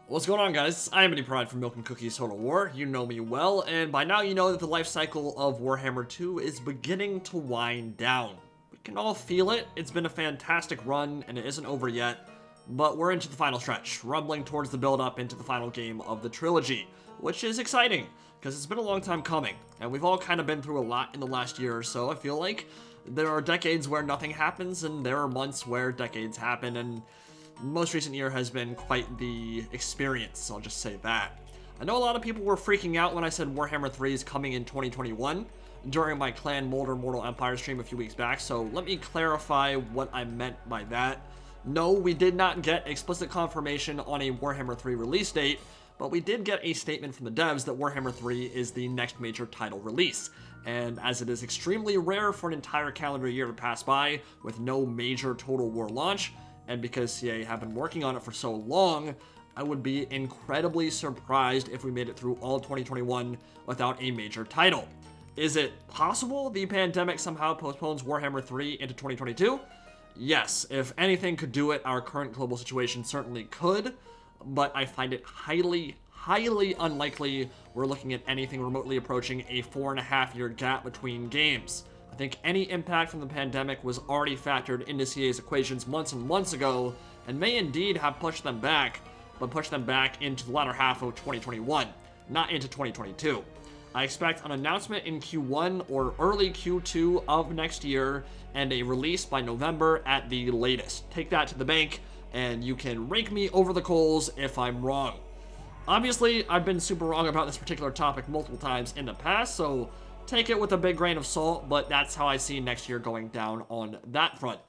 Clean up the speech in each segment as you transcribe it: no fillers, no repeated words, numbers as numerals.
What's going on, guys? I am Eddie Pride from Milk and Cookies Total War. You know me well, and by now you know that the life cycle of Warhammer 2 is beginning to wind down. We can all feel it. It's been a fantastic run, and it isn't over yet, but we're into the final stretch, rumbling towards the build-up into the final game of the trilogy, which is exciting, because it's been a long time coming, and we've all kind of been through a lot in the last year or so. I feel like there are decades where nothing happens, and there are months where decades happen, and most recent year has been quite the experience, I'll just say that. I know a lot of people were freaking out when I said Warhammer 3 is coming in 2021 during my Clan Molder Mortal Empire stream a few weeks back, so let me clarify what I meant by that. No, we did not get explicit confirmation on a Warhammer 3 release date, but we did get a statement from the devs that Warhammer 3 is the next major title release. And as it is extremely rare for an entire calendar year to pass by with no major Total War launch, and because CA have been working on it for so long, I would be incredibly surprised if we made it through all of 2021 without a major title. Is it possible the pandemic somehow postpones Warhammer 3 into 2022? Yes, if anything could do it, our current global situation certainly could, but I find it highly unlikely we're looking at anything remotely approaching a 4.5-year gap between games. I think any impact from the pandemic was already factored into CA's equations months and months ago, and may indeed have pushed them back, but pushed them back into the latter half of 2021, not into 2022. I expect an announcement in Q1 or early Q2 of next year, and a release by November at the latest. Take that to the bank, and you can rake me over the coals if I'm wrong. Obviously, I've been super wrong about this particular topic multiple times in the past, so take it with a big grain of salt, but that's how I see next year going down on that front.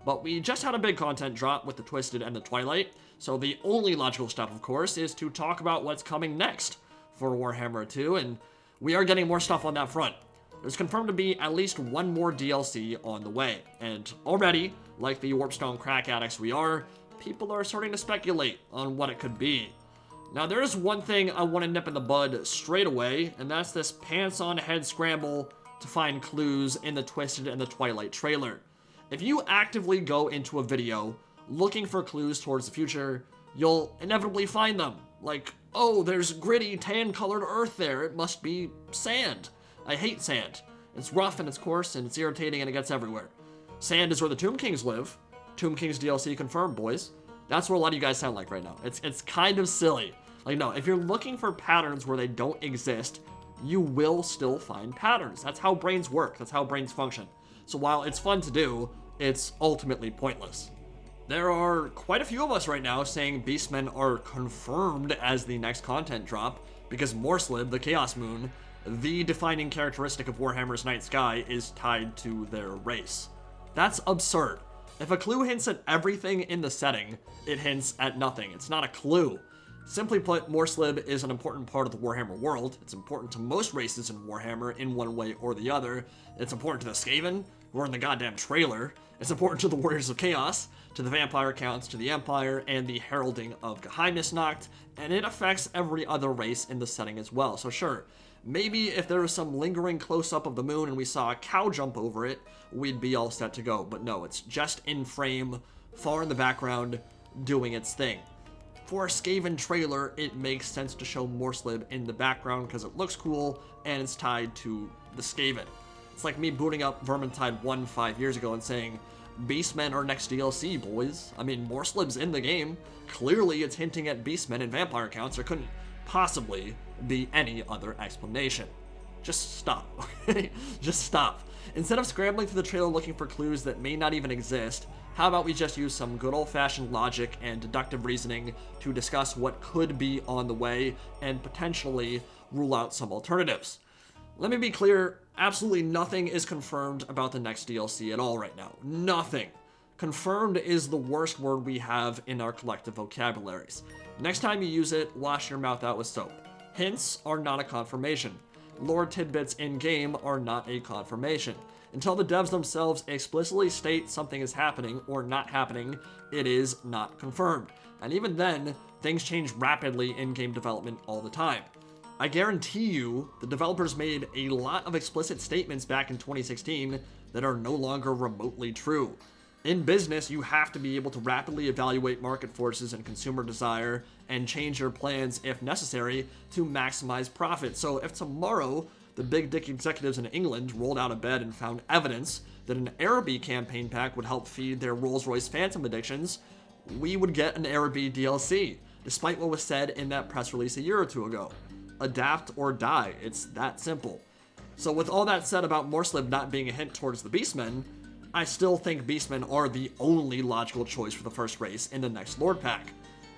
But we just had a big content drop with the Twisted and the Twilight, so the only logical step, of course, is to talk about what's coming next for Warhammer 2, and we are getting more stuff on that front. There's confirmed to be at least one more DLC on the way, and already, like the Warpstone crack addicts we are, people are starting to speculate on what it could be. Now, there is one thing I want to nip in the bud straight away, and that's this pants-on-head scramble to find clues in the Twisted and the Twilight trailer. If you actively go into a video looking for clues towards the future, you'll inevitably find them. Like, oh, there's gritty, tan-colored earth there, it must be sand. I hate sand. It's rough and it's coarse and it's irritating and it gets everywhere. Sand is where the Tomb Kings live. Tomb Kings DLC confirmed, boys. That's what a lot of you guys sound like right now. It's kind of silly. Like, no, if you're looking for patterns where they don't exist, you will still find patterns. That's how brains work. That's how brains function. So while it's fun to do, it's ultimately pointless. There are quite a few of us right now saying Beastmen are confirmed as the next content drop because Morslib, the Chaos Moon, the defining characteristic of Warhammer's Night Sky, is tied to their race. That's absurd. If a clue hints at everything in the setting, it hints at nothing. It's not a clue. Simply put, Morslib is an important part of the Warhammer world. It's important to most races in Warhammer in one way or the other. It's important to the Skaven, who are in the goddamn trailer. It's important to the Warriors of Chaos, to the Vampire Counts, to the Empire, and the Heralding of Geheimnisnacht, and it affects every other race in the setting as well. So sure, maybe if there was some lingering close-up of the moon and we saw a cow jump over it, we'd be all set to go. But no, it's just in frame, far in the background, doing its thing. For a Skaven trailer, it makes sense to show Morslib in the background because it looks cool and it's tied to the Skaven. It's like me booting up Vermintide 1 5 years ago and saying, Beastmen are next DLC, boys. I mean, Morslib's in the game. Clearly it's hinting at Beastmen and Vampire Counts. There couldn't possibly be any other explanation. Just stop, okay? Just stop. Instead of scrambling through the trailer looking for clues that may not even exist, how about we just use some good old-fashioned logic and deductive reasoning to discuss what could be on the way and potentially rule out some alternatives. Let me be clear, absolutely nothing is confirmed about the next DLC at all right now. Nothing. Confirmed is the worst word we have in our collective vocabularies. Next time you use it, wash your mouth out with soap. Hints are not a confirmation. Lore tidbits in-game are not a confirmation. Until the devs themselves explicitly state something is happening or not happening, it is not confirmed. And even then, things change rapidly in game development all the time. I guarantee you, the developers made a lot of explicit statements back in 2016 that are no longer remotely true. In business, you have to be able to rapidly evaluate market forces and consumer desire and change your plans if necessary to maximize profit. So if tomorrow the big dick executives in England rolled out of bed and found evidence that an Araby campaign pack would help feed their Rolls-Royce Phantom addictions, we would get an Araby DLC, despite what was said in that press release a year or two ago. Adapt or die, it's that simple. So with all that said about Morslib not being a hint towards the Beastmen, I still think Beastmen are the only logical choice for the first race in the next Lord Pack.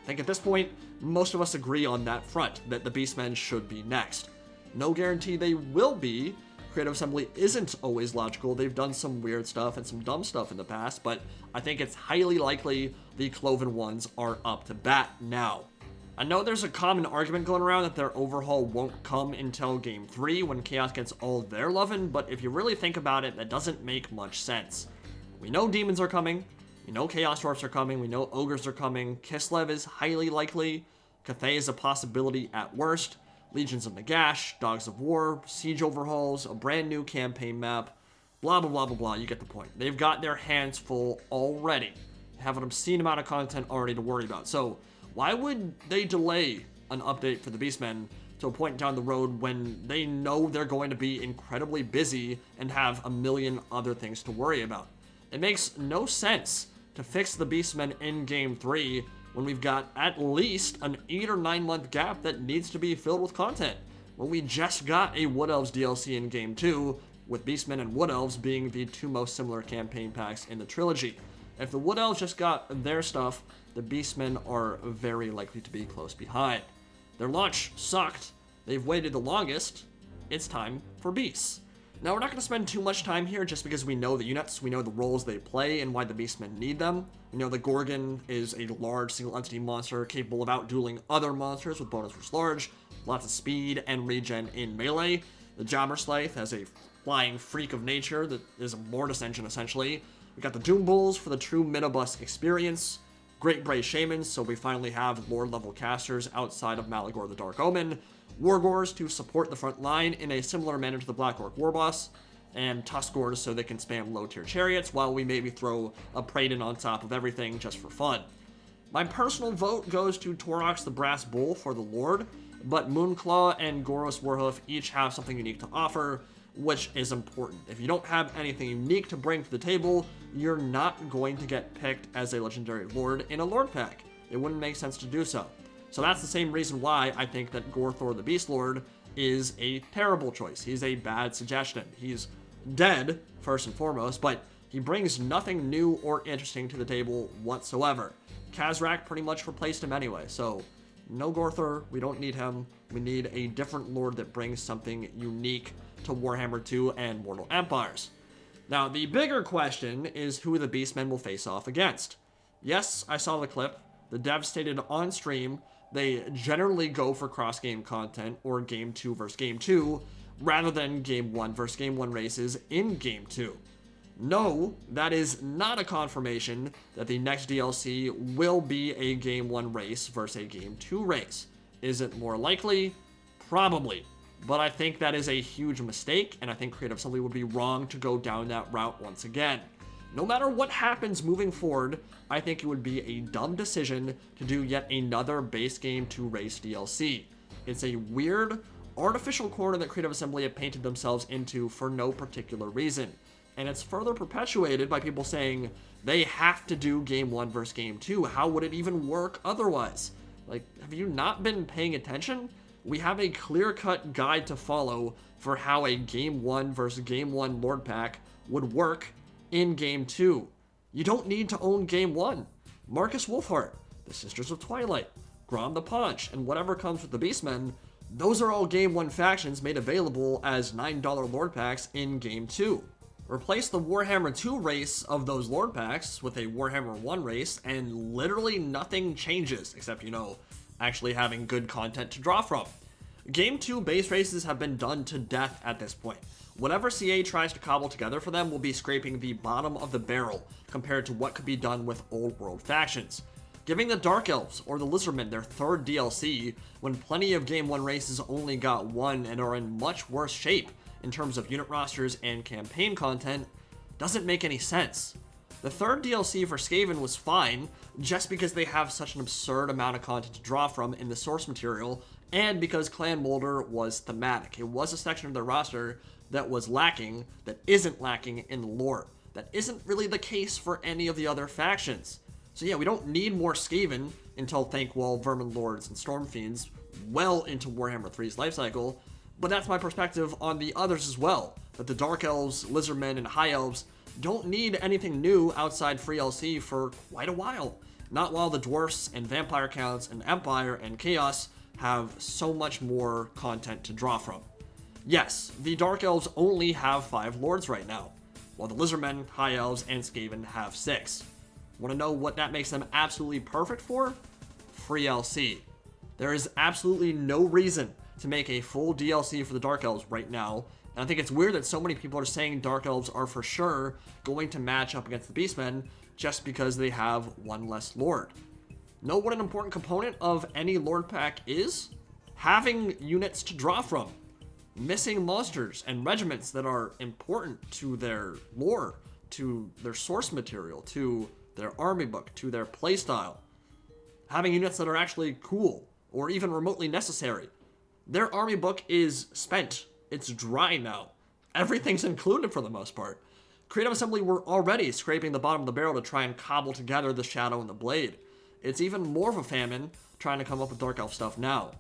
I think at this point, most of us agree on that front, that the Beastmen should be next. No guarantee they will be. Creative Assembly isn't always logical. They've done some weird stuff and some dumb stuff in the past, but I think it's highly likely the Cloven ones are up to bat now. I know there's a common argument going around that their overhaul won't come until Game 3 when Chaos gets all their lovin', but if you really think about it, that doesn't make much sense. We know demons are coming, we know Chaos Dwarfs are coming, we know Ogres are coming, Kislev is highly likely, Cathay is a possibility at worst, Legions of Nagash, Dogs of War, Siege overhauls, a brand new campaign map, blah blah blah blah blah, you get the point. They've got their hands full already, have an obscene amount of content already to worry about, so why would they delay an update for the Beastmen to a point down the road when they know they're going to be incredibly busy and have a million other things to worry about? It makes no sense to fix the Beastmen in Game 3 when we've got at least an 8 or 9 month gap that needs to be filled with content. When we just got a Wood Elves DLC in Game 2, with Beastmen and Wood Elves being the two most similar campaign packs in the trilogy. If the Wood Elves just got their stuff, the Beastmen are very likely to be close behind. Their launch sucked, they've waited the longest, it's time for Beasts. Now we're not going to spend too much time here just because we know the units, we know the roles they play and why the Beastmen need them. We know the Gorgon is a large single entity monster capable of outdueling other monsters with bonus versus large, lots of speed and regen in melee. The Jabberslaith has a flying freak of nature that is a Mortis engine essentially. We got the Doom Bulls for the true Minibus experience. Great Bray Shamans, so we finally have Lord level casters outside of Malagor the Dark Omen. Wargors to support the front line in a similar manner to the Black Orc Warboss. And Tuskors so they can spam low tier chariots while we maybe throw a Praeton on top of everything just for fun. My personal vote goes to Torox the Brass Bull for the Lord, but Moonclaw and Goros Warhoof each have something unique to offer, which is important. If you don't have anything unique to bring to the table, you're not going to get picked as a legendary lord in a lord pack. It wouldn't make sense to do so. So that's the same reason why I think that Gorthor the Beast Lord is a terrible choice. He's a bad suggestion. He's dead, first and foremost, but he brings nothing new or interesting to the table whatsoever. Kazrak pretty much replaced him anyway, so no Gorthor, we don't need him. We need a different lord that brings something unique to Warhammer 2 and Mortal Empires. Now, the bigger question is who the Beastmen will face off against. Yes, I saw the clip. The devs stated on stream they generally go for cross-game content or Game 2 versus Game 2 rather than Game 1 versus Game 1 races in Game 2. No, that is not a confirmation that the next DLC will be a Game 1 race versus a Game 2 race. Is it more likely? Probably. But I think that is a huge mistake, and I think Creative Assembly would be wrong to go down that route once again. No matter what happens moving forward, I think it would be a dumb decision to do yet another base game 2 race DLC. It's a weird, artificial corner that Creative Assembly have painted themselves into for no particular reason. And it's further perpetuated by people saying they have to do Game 1 versus Game 2. How would it even work otherwise? Like, have you not been paying attention? We have a clear-cut guide to follow for how a Game 1 versus Game 1 Lord Pack would work in Game 2. You don't need to own Game 1. Marcus Wolfheart, the Sisters of Twilight, Grom the Paunch, and whatever comes with the Beastmen, those are all Game 1 factions made available as $9 Lord Packs in Game 2. Replace the Warhammer 2 race of those Lord Packs with a Warhammer 1 race, and literally nothing changes, except, actually having good content to draw from. Game 2 base races have been done to death at this point. Whatever CA tries to cobble together for them will be scraping the bottom of the barrel compared to what could be done with old world factions. Giving the Dark Elves or the Lizardmen their third DLC when plenty of Game 1 races only got one and are in much worse shape in terms of unit rosters and campaign content doesn't make any sense. The third DLC for Skaven was fine, just because they have such an absurd amount of content to draw from in the source material, and because Clan Molder was thematic. It was a section of their roster that was lacking, that isn't lacking in the lore. That isn't really the case for any of the other factions. So yeah, we don't need more Skaven until Thankwall, Vermin Lords, and Stormfiends well into Warhammer 3's lifecycle, but that's my perspective on the others as well, that the Dark Elves, Lizardmen, and High Elves don't need anything new outside free LC for quite a while. Not while the Dwarfs and Vampire Counts and Empire and Chaos have so much more content to draw from. Yes, the Dark Elves only have 5 Lords right now, while the Lizardmen, High Elves, and Skaven have 6. Want to know what that makes them absolutely perfect for? Free LC. There is absolutely no reason to make a full DLC for the Dark Elves right now, and I think it's weird that so many people are saying Dark Elves are for sure going to match up against the Beastmen just because they have one less Lord. Know what an important component of any Lord pack is? Having units to draw from. Missing monsters and regiments that are important to their lore, to their source material, to their army book, to their playstyle. Having units that are actually cool, or even remotely necessary. Their army book is spent. It's dry now. Everything's included for the most part. Creative Assembly were already scraping the bottom of the barrel to try and cobble together the Shadow and the Blade. It's even more of a famine trying to come up with Dark Elf stuff now.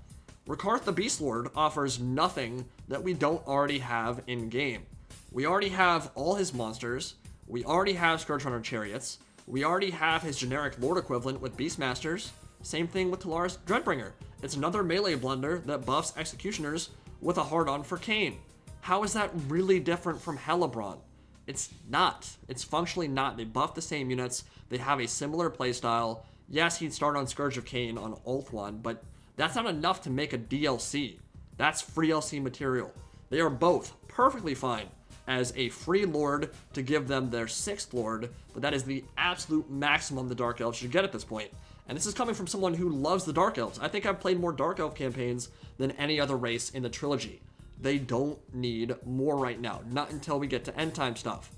Ricart the Beast Lord offers nothing that we don't already have in-game. We already have all his monsters, we already have Scourge Runner Chariots, we already have his generic Lord equivalent with Beastmasters, same thing with Talaris Dreadbringer. It's another melee blunder that buffs Executioners with a hard-on for Kane. How is that really different from Hellebrand? It's not. It's functionally not. They buff the same units, they have a similar playstyle. Yes, he'd start on Scourge of Cain on Ulthuan, but that's not enough to make a DLC. That's free LC material. They are both perfectly fine as a free Lord to give them their 6th Lord, but that is the absolute maximum the Dark Elves should get at this point. And this is coming from someone who loves the Dark Elves. I think I've played more Dark Elf campaigns than any other race in the trilogy. They don't need more right now, not until we get to end time stuff.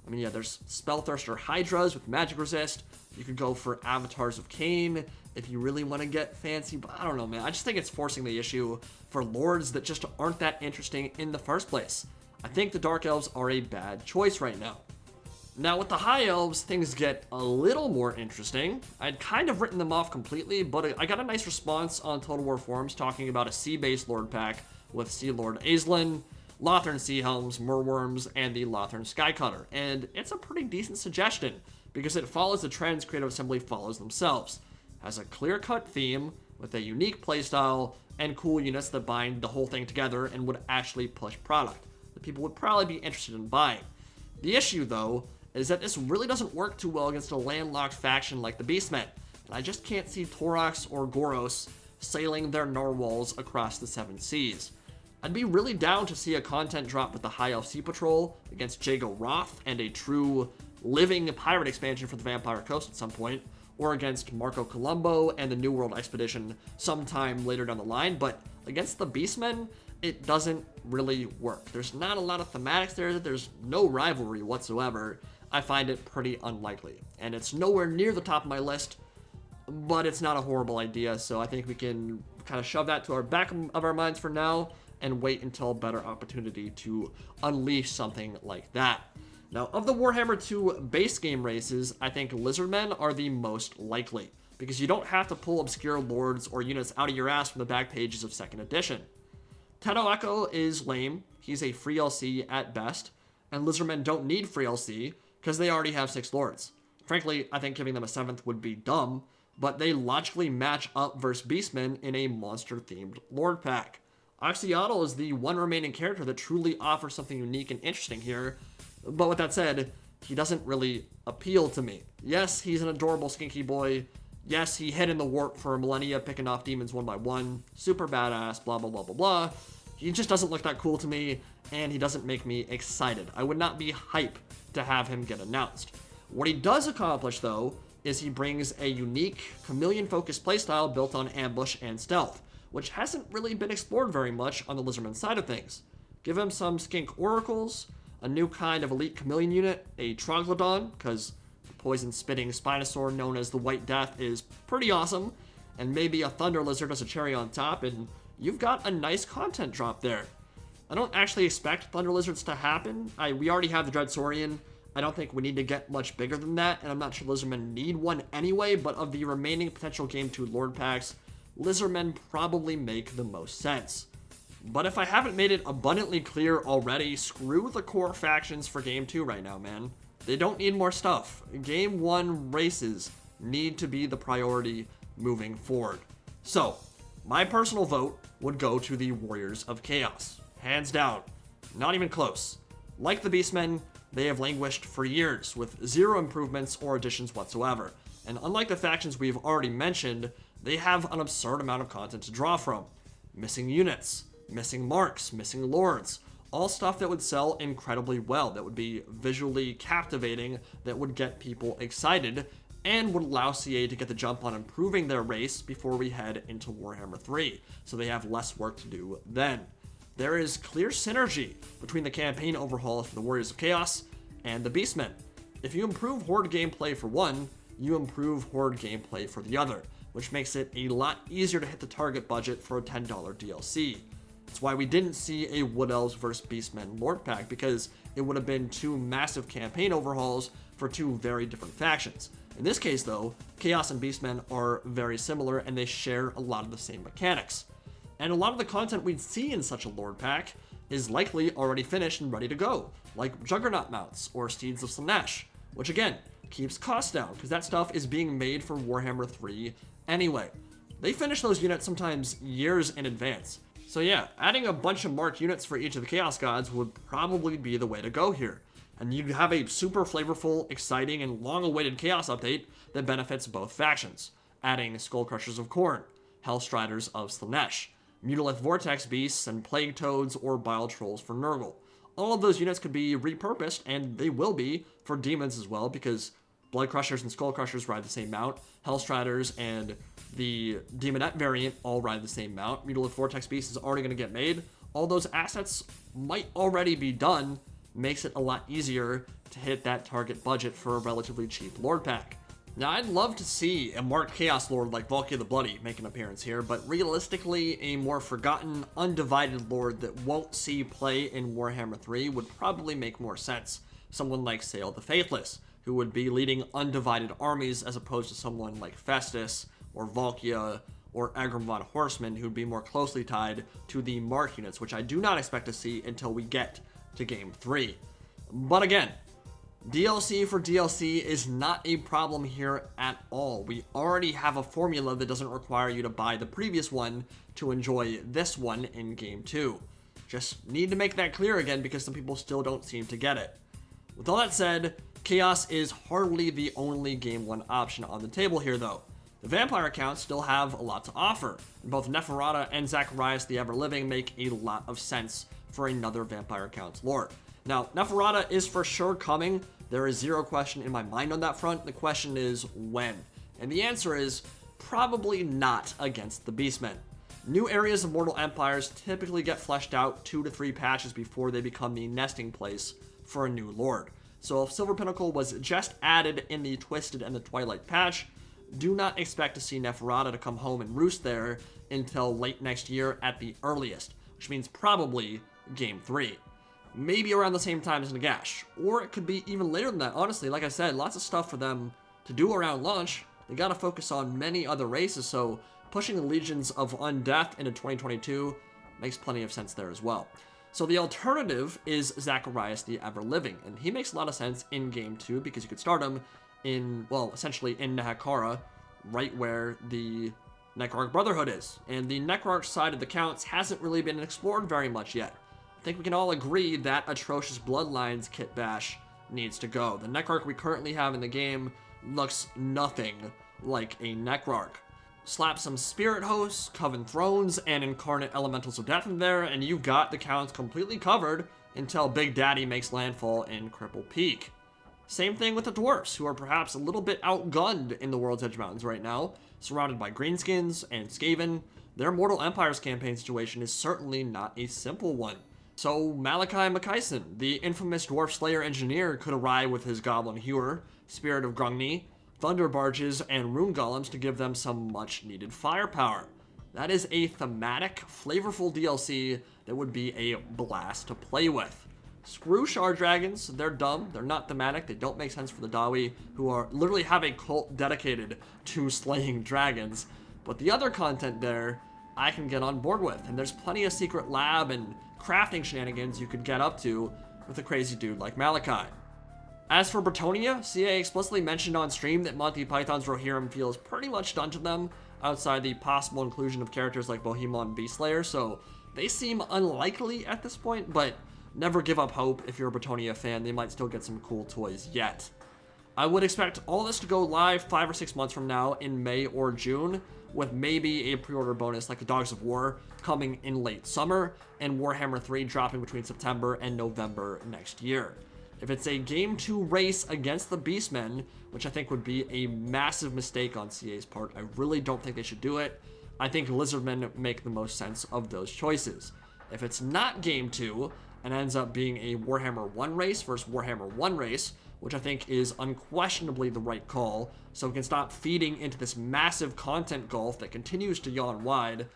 I mean, yeah, there's Spellthirster Hydras with magic resist. You could go for Avatars of Cain if you really want to get fancy, but I don't know, man. I just think it's forcing the issue for lords that just aren't that interesting in the first place. I think the Dark Elves are a bad choice right now. Now, with the High Elves, things get a little more interesting. I'd kind of written them off completely, but I got a nice response on Total War forums talking about a sea-based Lord pack with Sea Lord Aislan, Lothern Sea Helms, Murworms, and the Lothern Skycutter. And it's a pretty decent suggestion, because it follows the trends Creative Assembly follows themselves. Has a clear-cut theme, with a unique playstyle, and cool units that bind the whole thing together and would actually push product that people would probably be interested in buying. The issue, though, is that this really doesn't work too well against a landlocked faction like the Beastmen, and I just can't see Torox or Goros sailing their narwhals across the 7 seas. I'd be really down to see a content drop with the High Elf Sea Patrol against Jago Roth and a true living pirate expansion for the Vampire Coast at some point, or against Marco Colombo and the New World Expedition sometime later down the line, but against the Beastmen, it doesn't really work. There's not a lot of thematics there, there's no rivalry whatsoever. I find it pretty unlikely, and it's nowhere near the top of my list, but it's not a horrible idea, so I think we can kind of shove that to our back of our minds for now, and wait until a better opportunity to unleash something like that. Now, of the Warhammer 2 base game races, I think Lizardmen are the most likely, because you don't have to pull obscure lords or units out of your ass from the back pages of 2nd edition. Teto Echo is lame, he's a free LC at best, and Lizardmen don't need free LC, because they already have 6 lords. Frankly, I think giving them a 7th would be dumb, but they logically match up versus Beastmen in a monster-themed lord pack. Oxyotl is the one remaining character that truly offers something unique and interesting here, but with that said, he doesn't really appeal to me. Yes, he's an adorable skinky boy. Yes, he hid in the warp for millennia picking off demons one by one. Super badass, blah, blah, blah, blah, blah. He just doesn't look that cool to me, and he doesn't make me excited. I would not be hype to have him get announced. What he does accomplish, though, is he brings a unique, chameleon-focused playstyle built on ambush and stealth, which hasn't really been explored very much on the Lizardman side of things. Give him some skink oracles, a new kind of elite chameleon unit, a troglodyte, because poison-spitting Spinosaur known as the White Death is pretty awesome, and maybe a Thunder Lizard as a cherry on top, and you've got a nice content drop there. I don't actually expect Thunder Lizards to happen. We already have the Dreadsaurian. I don't think we need to get much bigger than that, and I'm not sure Lizardmen need one anyway, but of the remaining potential Game 2 Lord packs, Lizardmen probably make the most sense. But if I haven't made it abundantly clear already, screw the core factions for Game 2 right now, man. They don't need more stuff. Game 1 races need to be the priority moving forward. So, my personal vote would go to the Warriors of Chaos. Hands down. Not even close. Like the Beastmen, they have languished for years with zero improvements or additions whatsoever. And unlike the factions we've already mentioned, they have an absurd amount of content to draw from. Missing units, missing marks, missing lords, all stuff that would sell incredibly well, that would be visually captivating, that would get people excited, and would allow CA to get the jump on improving their race before we head into Warhammer 3, so they have less work to do then. There is clear synergy between the campaign overhauls for the Warriors of Chaos and the Beastmen. If you improve Horde gameplay for one, you improve Horde gameplay for the other, which makes it a lot easier to hit the target budget for a $10 DLC. That's why we didn't see a Wood Elves vs Beastmen Lord pack, because it would have been two massive campaign overhauls for two very different factions. In this case though, Chaos and Beastmen are very similar and they share a lot of the same mechanics. And a lot of the content we'd see in such a Lord pack is likely already finished and ready to go, like Juggernaut mounts or Steeds of Slaanesh, which again, keeps costs down, because that stuff is being made for Warhammer 3 anyway. They finish those units sometimes years in advance. So yeah, adding a bunch of marked units for each of the Chaos Gods would probably be the way to go here. And you'd have a super flavorful, exciting, and long-awaited Chaos update that benefits both factions, adding Skullcrushers of Khorne, Hellstriders of Slaanesh, Mutalith Vortex Beasts, and Plague Toads or Bile Trolls for Nurgle. All of those units could be repurposed, and they will be, for demons as well, because Blood Crushers and Skull Crushers ride the same mount, Hellstriders and the Demonette variant all ride the same mount, Mutalith Vortex Beast is already going to get made. All those assets might already be done, makes it a lot easier to hit that target budget for a relatively cheap Lord pack. Now, I'd love to see a marked Chaos Lord like Valkia the Bloody make an appearance here, but realistically, a more forgotten, undivided Lord that won't see play in Warhammer 3 would probably make more sense. Someone like Sail the Faithless, who would be leading undivided armies as opposed to someone like Festus or Valkia or Agram von Horseman, who'd be more closely tied to the mark units, which I do not expect to see until we get to Game 3. But again, DLC for DLC is not a problem here at all. We already have a formula that doesn't require you to buy the previous one to enjoy this one in Game 2. Just need to make that clear again because some people still don't seem to get it. With all that said, Chaos is hardly the only Game 1 option on the table here though. The Vampire accounts still have a lot to offer, and both Neferata and Zacharias the Ever-Living make a lot of sense for another Vampire accounts lord. Now, Neferata is for sure coming. There is zero question in my mind on that front. The question is when. And the answer is probably not against the Beastmen. New areas of Mortal Empires typically get fleshed out 2 to 3 patches before they become the nesting place for a new lord. So if Silver Pinnacle was just added in the Twisted and the Twilight patch, do not expect to see Neferata to come home and roost there until late next year at the earliest, which means probably Game 3. Maybe around the same time as Nagash, or it could be even later than that. Honestly, like I said, lots of stuff for them to do around launch. They gotta focus on many other races, so pushing the Legions of Undeath into 2022 makes plenty of sense there as well. So the alternative is Zacharias the Ever-Living, and he makes a lot of sense in Game 2 because you could start him in, well, essentially in Nahakara, right where the Necrarch Brotherhood is. And the Necrarch side of the counts hasn't really been explored very much yet. I think we can all agree that Atrocious Bloodlines kit bash needs to go. The Necrarch we currently have in the game looks nothing like a Necrarch. Slap some Spirit Hosts, Coven Thrones, and Incarnate Elementals of Death in there, and you've got the counts completely covered until Big Daddy makes landfall in Cripple Peak. Same thing with the Dwarfs, who are perhaps a little bit outgunned in the World's Edge Mountains right now, surrounded by Greenskins and Skaven. Their Mortal Empires campaign situation is certainly not a simple one. So Malachi Makaisen, the infamous Dwarf Slayer engineer, could arrive with his Goblin Hewer, Spirit of Grungni, Thunder Barges, and Rune Golems to give them some much-needed firepower. That is a thematic, flavorful DLC that would be a blast to play with. Screw Shard Dragons, they're dumb, they're not thematic, they don't make sense for the Dawi, who are literally have a cult dedicated to slaying dragons. But the other content there, I can get on board with, and there's plenty of secret lab and crafting shenanigans you could get up to with a crazy dude like Malachi. As for Bretonnia, CA explicitly mentioned on stream that Monty Python's Rohirrim feels pretty much done to them, outside the possible inclusion of characters like Bohemond and Beastslayer, so they seem unlikely at this point, but never give up hope. If you're a Bretonnia fan, they might still get some cool toys yet. I would expect all this to go live 5 or 6 months from now in May or June, with maybe a pre-order bonus like the Dogs of War coming in late summer, and Warhammer 3 dropping between September and November next year. If it's a Game 2 race against the Beastmen, which I think would be a massive mistake on CA's part, I really don't think they should do it. I think Lizardmen make the most sense of those choices. If it's not Game 2, and ends up being a Warhammer 1 race versus Warhammer 1 race, which I think is unquestionably the right call, so we can stop feeding into this massive content gulf that continues to yawn wide,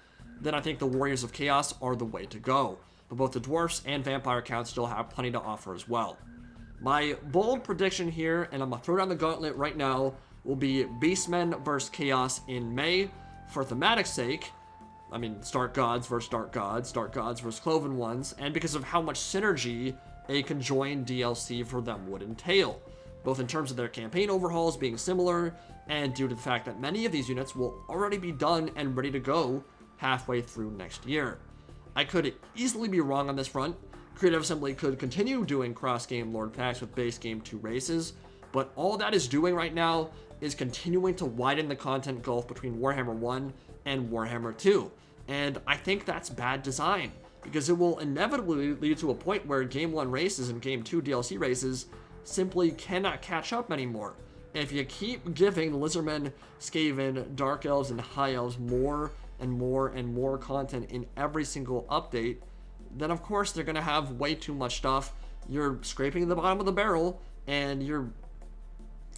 then I think the Warriors of Chaos are the way to go. But both the Dwarfs and Vampire counts still have plenty to offer as well. My bold prediction here, and I'm going to throw down the gauntlet right now, will be Beastmen versus Chaos in May. For thematic's sake, I mean, Dark Gods versus Dark Gods versus Cloven Ones, and because of how much synergy a conjoined DLC for them would entail, both in terms of their campaign overhauls being similar, and due to the fact that many of these units will already be done and ready to go halfway through next year. I could easily be wrong on this front. Creative Assembly could continue doing cross-game Lord packs with base Game 2 races, but all that is doing right now is continuing to widen the content gulf between Warhammer 1 and Warhammer 2. And I think that's bad design, because it will inevitably lead to a point where Game 1 races and Game 2 DLC races simply cannot catch up anymore. If you keep giving Lizardmen, Skaven, Dark Elves, and High Elves more and more and more content in every single update, then of course they're going to have way too much stuff. You're scraping the bottom of the barrel, and you're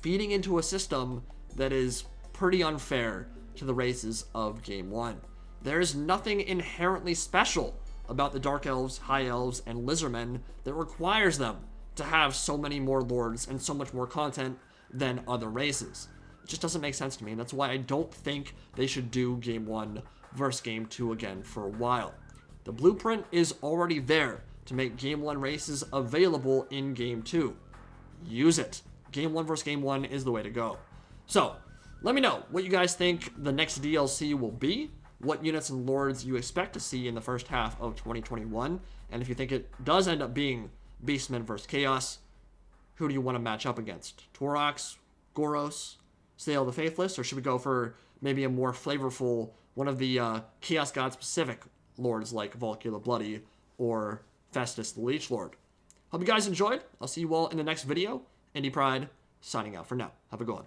feeding into a system that is pretty unfair to the races of Game 1. There is nothing inherently special about the Dark Elves, High Elves, and Lizardmen that requires them to have so many more lords and so much more content than other races. It just doesn't make sense to me, and that's why I don't think they should do Game 1 versus Game 2 again for a while. The blueprint is already there to make Game 1 races available in Game 2. Use it. Game 1 versus Game 1 is the way to go. So, let me know what you guys think the next DLC will be, what units and lords you expect to see in the first half of 2021, and if you think it does end up being Beastmen versus Chaos, who do you want to match up against? Torox, Goros, Sail the Faithless, or should we go for maybe a more flavorful, one of the Chaos God specific lords like Volkir the Bloody or Festus the Leech Lord? Hope you guys enjoyed. I'll see you all in the next video. Indie Pride, signing out for now. Have a good one.